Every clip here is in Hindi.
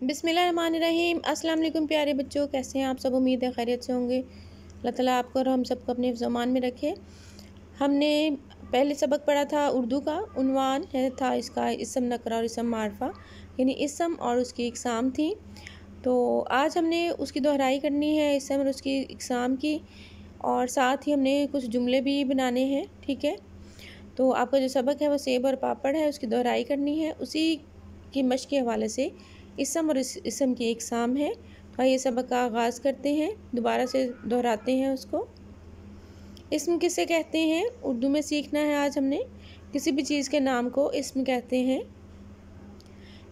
बिस्मिल्लाहिर्रहमानिर्रहीम। अस्सलाम वालेकुम प्यारे बच्चों, कैसे हैं आप सब। उम्मीद है खैरियत से होंगे। अल्लाह ताला आपको और हम सबको अपने ज़मान में रखे। हमने पहले सबक पढ़ा था उर्दू का। उन्वान था इसका इसम नकरा और इसम मारफा, यानी इसम और उसकी इकसाम थी। तो आज हमने उसकी दोहराई करनी है, इसम और उसकी इकसाम की, और साथ ही हमने कुछ जुमले भी बनाने हैं। ठीक है, तो आपका जो सबक है वो सेब और पापड़ है, उसकी दोहराई करनी है। उसी की मश्क के हवाले से इसम और इसम की इकसाम है। तो ये सबक का आगाज़ करते हैं, दोबारा से दोहराते हैं उसको। इसम किसे कहते हैं, उर्दू में सीखना है आज हमने। किसी भी चीज़ के नाम को इसम कहते हैं।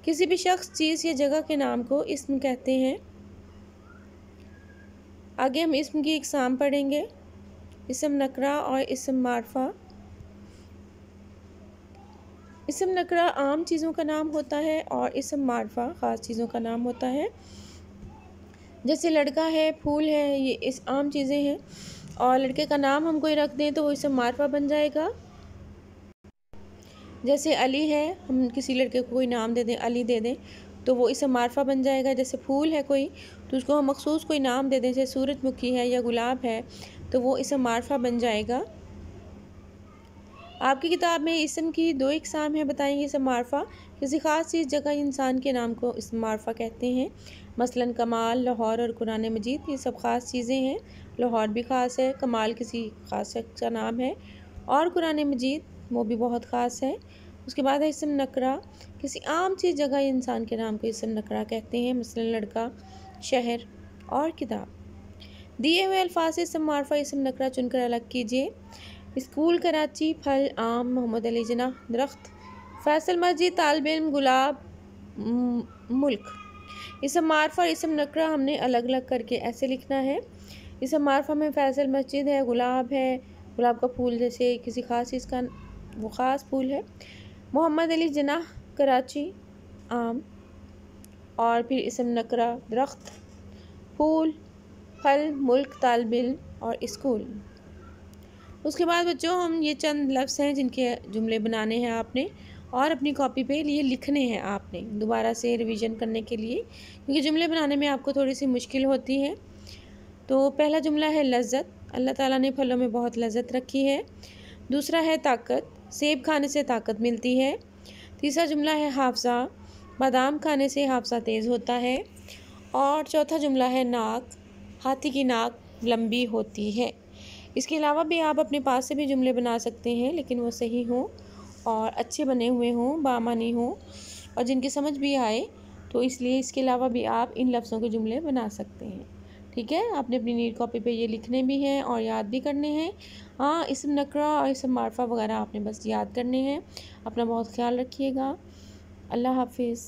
किसी भी शख्स, चीज़ या जगह के नाम को इसम कहते हैं। आगे हम इसम की इकसाम पढ़ेंगे, इसम नकरा और इसम मारफा। इसम नकरा आम चीज़ों का नाम होता है और इसम मारफा ख़ास चीज़ों का नाम होता है। जैसे लड़का है, फूल है, ये इस आम चीज़ें हैं, और लड़के का नाम हम कोई रख दें तो वो इसम मारफा बन जाएगा। जैसे अली है, हम किसी लड़के को कोई नाम दे दें, अली दे दें, तो वो इसम मारफा बन जाएगा। जैसे फूल है कोई, तो उसको हम मखसूस कोई नाम दे दें, जैसे सूरजमुखी है या गुलाब है, तो वो इसम मारफा बन जाएगा। आपकी किताब में इसम की दो इकसाम है, बताएंगे। इसम मारफा किसी ख़ास चीज़, जगह, इंसान के नाम को इसम मारफा कहते हैं। मसलन कमाल, लाहौर और कुरान मजीद, ये सब ख़ास चीज़ें हैं। लाहौर भी ख़ास है, कमाल किसी ख़ास शख्स का नाम है, और कुरान मजीद वो भी बहुत ख़ास है। उसके बाद है इसम नकरा, किसी आम चीज़, जगह, इंसान के नाम को इसम नकरा कहते हैं। मसलन लड़का, शहर और किताब। दिए हुए अल्फाज से इसम मारफा इसम नकरा चुनकर अलग कीजिए। स्कूल, कराची, फल, आम, मोहम्मद अली जिन्ना, दरख्त, फैसल मस्जिद, तालिब इल्म, गुलाब, मुल्क। इसम मारफा और इसम नकरा हमने अलग अलग करके ऐसे लिखना है। इसम मारफा में फैसल मस्जिद है, गुलाब है, गुलाब का फूल जैसे किसी ख़ास चीज़ का वो ख़ास फूल है। मोहम्मद अली जिन्ना, कराची, आम, और फिर इसम नकरा दरख्त, फूल, फल, मुल्क, तालिब इल्म और स्कूल। उसके बाद बच्चों हम ये चंद लफ्ज़ हैं जिनके जुमले बनाने हैं आपने, और अपनी कॉपी पे ये लिखने हैं आपने दोबारा से रिवीजन करने के लिए, क्योंकि जुमले बनाने में आपको थोड़ी सी मुश्किल होती है। तो पहला जुमला है लज्जत, अल्लाह ताला ने फलों में बहुत लज्जत रखी है। दूसरा है ताकत, सेब खाने से ताकत मिलती है। तीसरा जुमला है हाफजा, बादाम खाने से हाफजा तेज़ होता है। और चौथा जुमला है नाक, हाथी की नाक लंबी होती है। इसके अलावा भी आप अपने पास से भी जुमले बना सकते हैं, लेकिन वो सही हों और अच्छे बने हुए हों, बामानी हों, और जिनकी समझ भी आए। तो इसलिए इसके अलावा भी आप इन लफ्ज़ों के जुमले बना सकते हैं। ठीक है, आपने अपनी नीट कॉपी पे ये लिखने भी हैं और याद भी करने हैं। हाँ, इसम नकरा और इसम मारफा वगैरह आपने बस याद करने हैं। अपना बहुत ख्याल रखिएगा। अल्लाह हाफिज़।